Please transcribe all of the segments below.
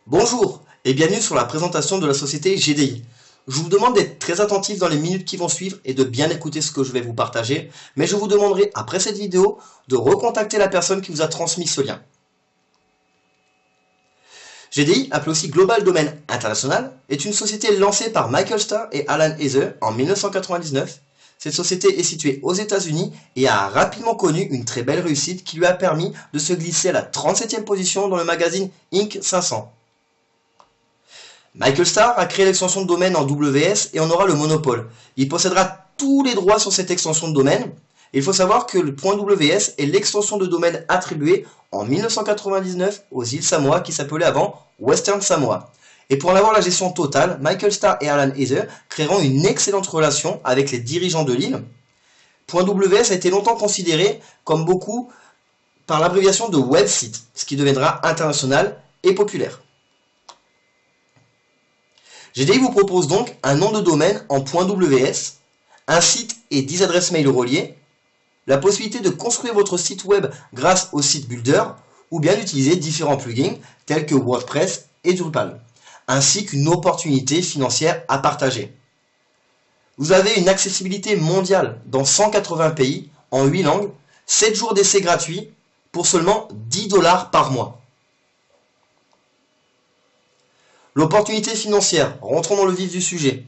Bonjour et bienvenue sur la présentation de la société GDI. Je vous demande d'être très attentif dans les minutes qui vont suivre et de bien écouter ce que je vais vous partager, mais je vous demanderai après cette vidéo de recontacter la personne qui vous a transmis ce lien. GDI, appelé aussi Global Domain International, est une société lancée par Michael Starr et Alan Heather en 1999. Cette société est située aux États-Unis et a rapidement connu une très belle réussite qui lui a permis de se glisser à la 37e position dans le magazine Inc. 500. Michael Starr a créé l'extension de domaine en WS et en aura le monopole. Il possédera tous les droits sur cette extension de domaine. Il faut savoir que le .ws est l'extension de domaine attribuée en 1999 aux îles Samoa qui s'appelait avant Western Samoa. Et pour en avoir la gestion totale, Michael Starr et Alan Heather créeront une excellente relation avec les dirigeants de l'île. .ws a été longtemps considéré comme beaucoup par l'abréviation de website, ce qui deviendra international et populaire. GDI vous propose donc un nom de domaine en .ws, un site et 10 adresses mail reliées, la possibilité de construire votre site web grâce au site Builder, ou bien d'utiliser différents plugins tels que WordPress et Drupal, ainsi qu'une opportunité financière à partager. Vous avez une accessibilité mondiale dans 180 pays, en 8 langues, 7 jours d'essai gratuits pour seulement 10 $ par mois. L'opportunité financière, rentrons dans le vif du sujet.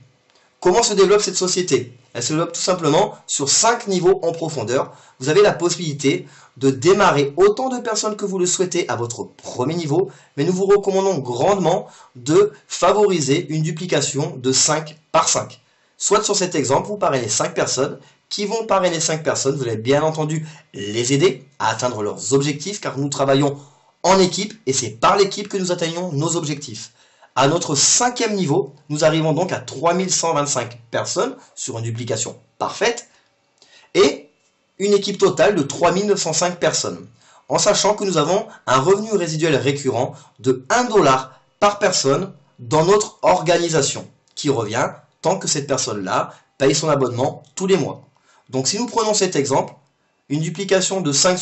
Comment se développe cette société? Elle se développe tout simplement sur 5 niveaux en profondeur. Vous avez la possibilité de démarrer autant de personnes que vous le souhaitez à votre premier niveau, mais nous vous recommandons grandement de favoriser une duplication de 5 par 5. Soit sur cet exemple, vous parrainez 5 personnes, qui vont parrainer 5 personnes, vous allez bien entendu les aider à atteindre leurs objectifs, car nous travaillons en équipe, et c'est par l'équipe que nous atteignons nos objectifs. À notre 5e niveau, nous arrivons donc à 3125 personnes sur une duplication parfaite et une équipe totale de 3905 personnes. En sachant que nous avons un revenu résiduel récurrent de 1 $ par personne dans notre organisation, qui revient tant que cette personne-là paye son abonnement tous les mois. Donc si nous prenons cet exemple, une duplication de 5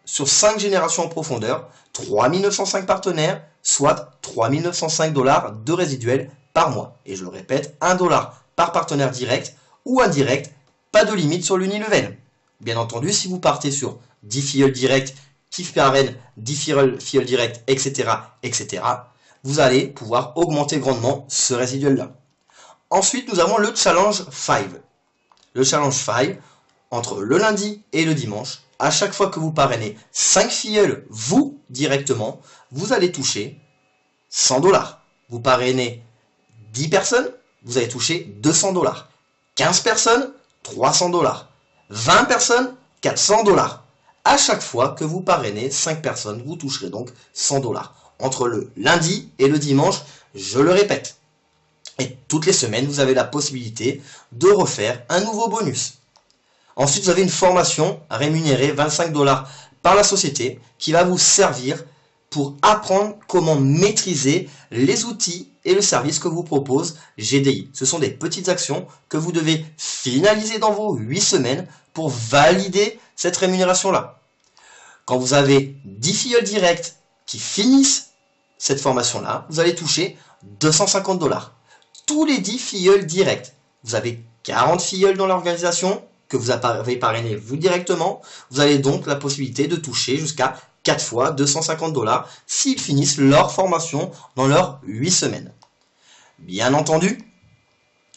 sur 5 générations en profondeur, 3905 partenaires, soit 3905 $ de résiduel par mois. Et je le répète, 1 $ par partenaire direct ou indirect, pas de limite sur l'unilevel. Bien entendu, si vous partez sur 10 filleuls directs, qui parrainent 10 filleuls directs, etc., etc., vous allez pouvoir augmenter grandement ce résiduel-là. Ensuite, nous avons le Challenge 5. Le Challenge 5, entre le lundi et le dimanche, à chaque fois que vous parrainez 5 filleuls, vous, directement, vous allez toucher 100 $. Vous parrainez 10 personnes, vous allez toucher 200 $. 15 personnes, 300 $. 20 personnes, 400 $. À chaque fois que vous parrainez 5 personnes, vous toucherez donc 100 $. Entre le lundi et le dimanche, je le répète. Et toutes les semaines, vous avez la possibilité de refaire un nouveau bonus. Ensuite, vous avez une formation rémunérée 25 $ par la société qui va vous servir pour apprendre comment maîtriser les outils et le service que vous propose GDI. Ce sont des petites actions que vous devez finaliser dans vos 8 semaines pour valider cette rémunération-là. Quand vous avez 10 filleuls directs qui finissent cette formation-là, vous allez toucher 250 $. Tous les 10 filleuls directs. Vous avez 40 filleuls dans l'organisation que vous avez parrainé vous directement. Vous avez donc la possibilité de toucher jusqu'à 4 fois 250 $ s'ils finissent leur formation dans leurs 8 semaines. Bien entendu,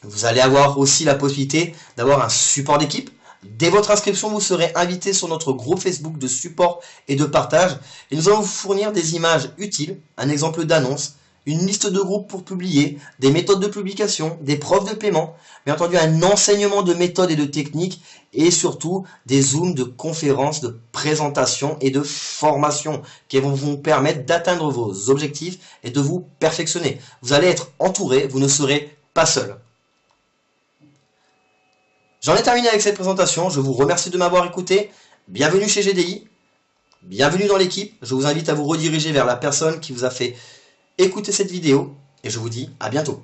vous allez avoir aussi la possibilité d'avoir un support d'équipe. Dès votre inscription, vous serez invité sur notre groupe Facebook de support et de partage. Et nous allons vous fournir des images utiles, un exemple d'annonce, une liste de groupes pour publier, des méthodes de publication, des preuves de paiement, bien entendu un enseignement de méthodes et de techniques, et surtout des zooms de conférences, de présentations et de formations qui vont vous permettre d'atteindre vos objectifs et de vous perfectionner. Vous allez être entouré, vous ne serez pas seul. J'en ai terminé avec cette présentation, je vous remercie de m'avoir écouté. Bienvenue chez GDI, bienvenue dans l'équipe. Je vous invite à vous rediriger vers la personne qui vous a fait écoutez cette vidéo et je vous dis à bientôt.